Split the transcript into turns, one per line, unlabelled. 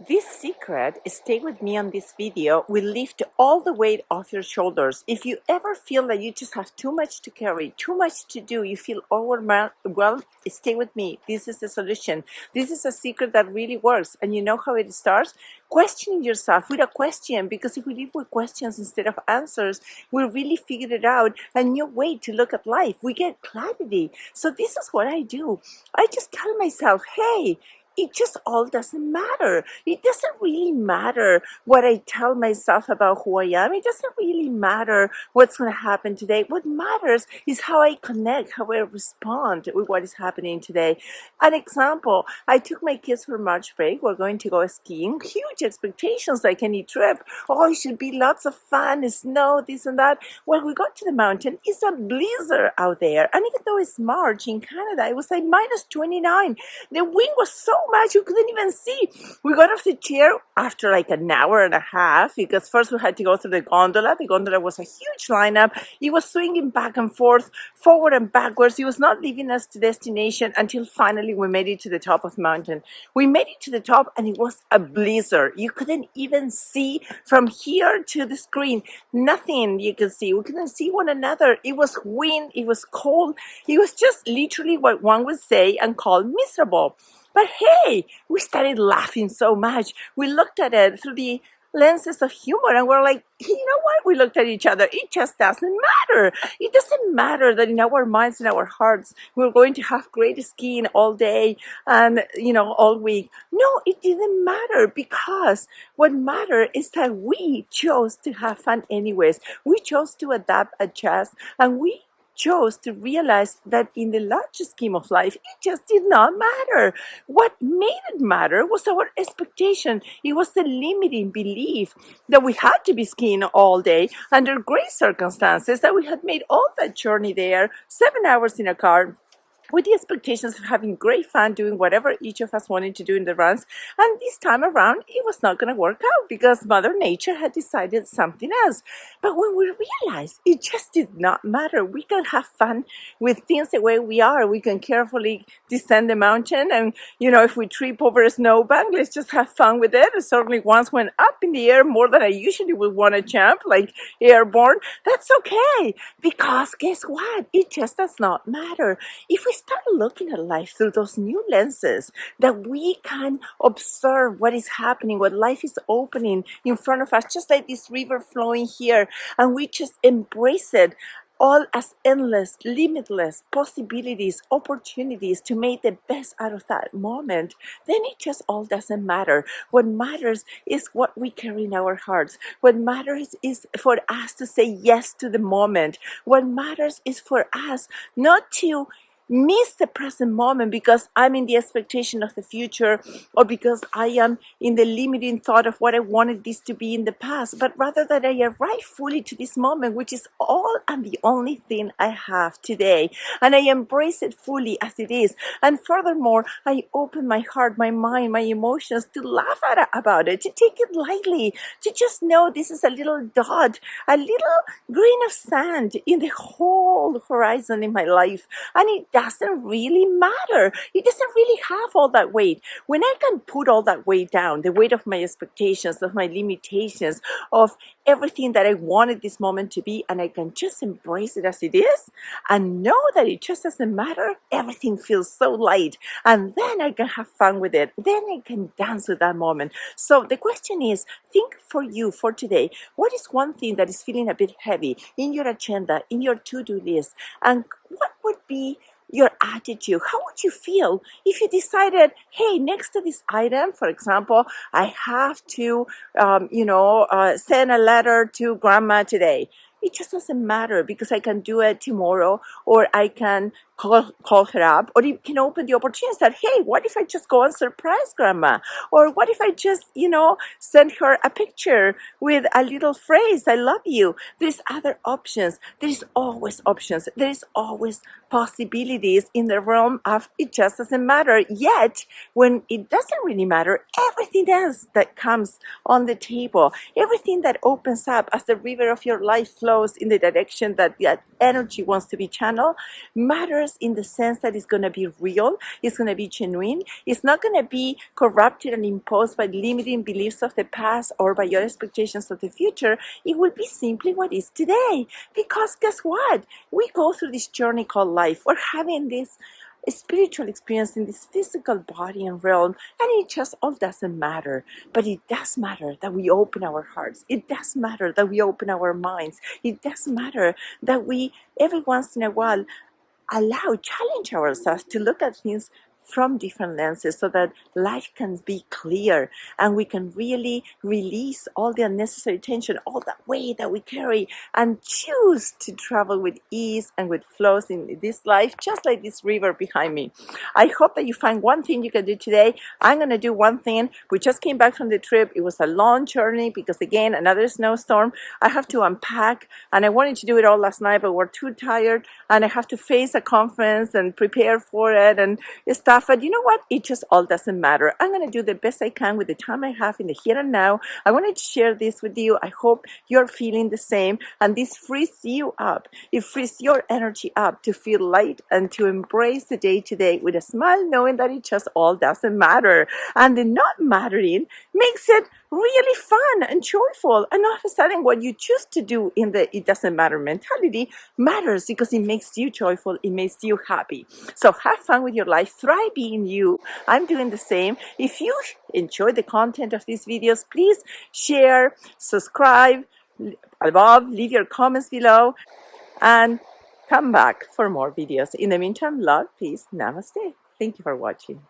This secret, stay with me on this video, will lift all the weight off your shoulders. If you ever feel that you just have too much to carry, too much to do, you feel overwhelmed, well, stay with me. This is the solution. This is a secret that really works. And you know how it starts? Questioning yourself with a question, because if we live with questions instead of answers, we'll really figure it out, a new way to look at life. We get clarity. So this is what I do. I just tell myself, hey, it just all doesn't matter. It doesn't really matter what I tell myself about who I am. It doesn't really matter what's going to happen today. What matters is how I connect, how I respond with what is happening today. An example, I took my kids for March break. We're going to go skiing. Huge expectations like any trip. Oh, it should be lots of fun, snow, this and that. When we got to the mountain, it's a blizzard out there. And even though it's March in Canada, it was like minus 29. The wind was so much you couldn't even see. We got off the chair after like an hour and a half, because first we had to go through the gondola. The gondola was a huge lineup. It was swinging back and forth, forward and backwards. It was not leaving us to destination until finally we made it to the top of the mountain. We made it to the top and it was a blizzard. You couldn't even see from here to the screen. Nothing you could see. We couldn't see one another. It was wind. It was cold. It was just literally what one would say and call miserable. But hey, we started laughing so much. We looked at it through the lenses of humor and we're like, you know what? We looked at each other. It just doesn't matter. It doesn't matter that in our minds and our hearts, we're going to have great skiing all day and, all week. No, it didn't matter, because what mattered is that we chose to have fun anyways. We chose to adapt, adjust, and we chose to realize that in the larger scheme of life, it just did not matter. What made it matter was our expectation. It was the limiting belief that we had to be skiing all day under great circumstances, that we had made all that journey there, 7 hours in a car, with the expectations of having great fun doing whatever each of us wanted to do in the runs. And this time around, it was not going to work out because Mother Nature had decided something else. But when we realized it just did not matter, we can have fun with things the way we are. We can carefully descend the mountain, and if we trip over a snowbank, let's just have fun with it. I certainly once went up in the air more than I usually would want to jump, like airborne. That's okay, because guess what? It just does not matter. If we start looking at life through those new lenses, that we can observe what is happening, what life is opening in front of us, just like this river flowing here, and we just embrace it all as endless, limitless possibilities, opportunities to make the best out of that moment, then it just all doesn't matter. What matters is what we carry in our hearts. What matters is for us to say yes to the moment. What matters is for us not to miss the present moment because I'm in the expectation of the future, or because I am in the limiting thought of what I wanted this to be in the past, but rather that I arrive fully to this moment, which is all and the only thing I have today, and I embrace it fully as it is. And furthermore, I open my heart, my mind, my emotions to laugh about it, to take it lightly, to just know this is a little dot, a little grain of sand in the whole horizon in my life, and it doesn't really matter. It doesn't really have all that weight. When I can put all that weight down, the weight of my expectations, of my limitations, of everything that I wanted this moment to be, and I can just embrace it as it is and know that it just doesn't matter, everything feels so light. And then I can have fun with it. Then I can dance with that moment. So the question is, think for you for today, what is one thing that is feeling a bit heavy in your agenda, in your to-do list? And what would be your attitude? How would you feel if you decided, hey, next to this item, for example, I have to, send a letter to grandma today. It just doesn't matter because I can do it tomorrow, or I can call her up, or you can open the opportunity that, hey, what if I just go and surprise grandma? Or what if I just, send her a picture with a little phrase, I love you. There's other options. There is always options. There is always possibilities in the realm of it just doesn't matter. Yet, when it doesn't really matter, everything else that comes on the table, everything that opens up as the river of your life flows in the direction that that energy wants to be channeled, matters happiness in the sense that it's going to be real, it's going to be genuine, it's not going to be corrupted and imposed by limiting beliefs of the past or by your expectations of the future. It will be simply what is today. Because guess what? We go through this journey called life. We're having this spiritual experience in this physical body and realm, and it just all doesn't matter. But it does matter that we open our hearts. It does matter that we open our minds. It does matter that we every once in a while challenge ourselves to look at things from different lenses so that life can be clear and we can really release all the unnecessary tension, all that weight that we carry, and choose to travel with ease and with flows in this life, just like this river behind me. I hope that you find one thing you can do today. I'm going to do one thing. We just came back from the trip. It was a long journey because, again, another snowstorm. I have to unpack, and I wanted to do it all last night, but we're too tired, and I have to face a conference and prepare for it and stuff. But you know what? It just all doesn't matter. I'm going to do the best I can with the time I have in the here and now. I wanted to share this with you. I hope you're feeling the same, and this frees you up. It frees your energy up to feel light and to embrace the day today with a smile, knowing that it just all doesn't matter. And the not mattering makes it really fun and joyful. And all of a sudden, what you choose to do in the it doesn't matter mentality matters because it makes you joyful, it makes you happy. So have fun with your life. Thrive being you. I'm doing the same. If you enjoy the content of these videos, please share, subscribe above, leave your comments below, and come back for more videos. In the meantime, love, peace, namaste. Thank you for watching.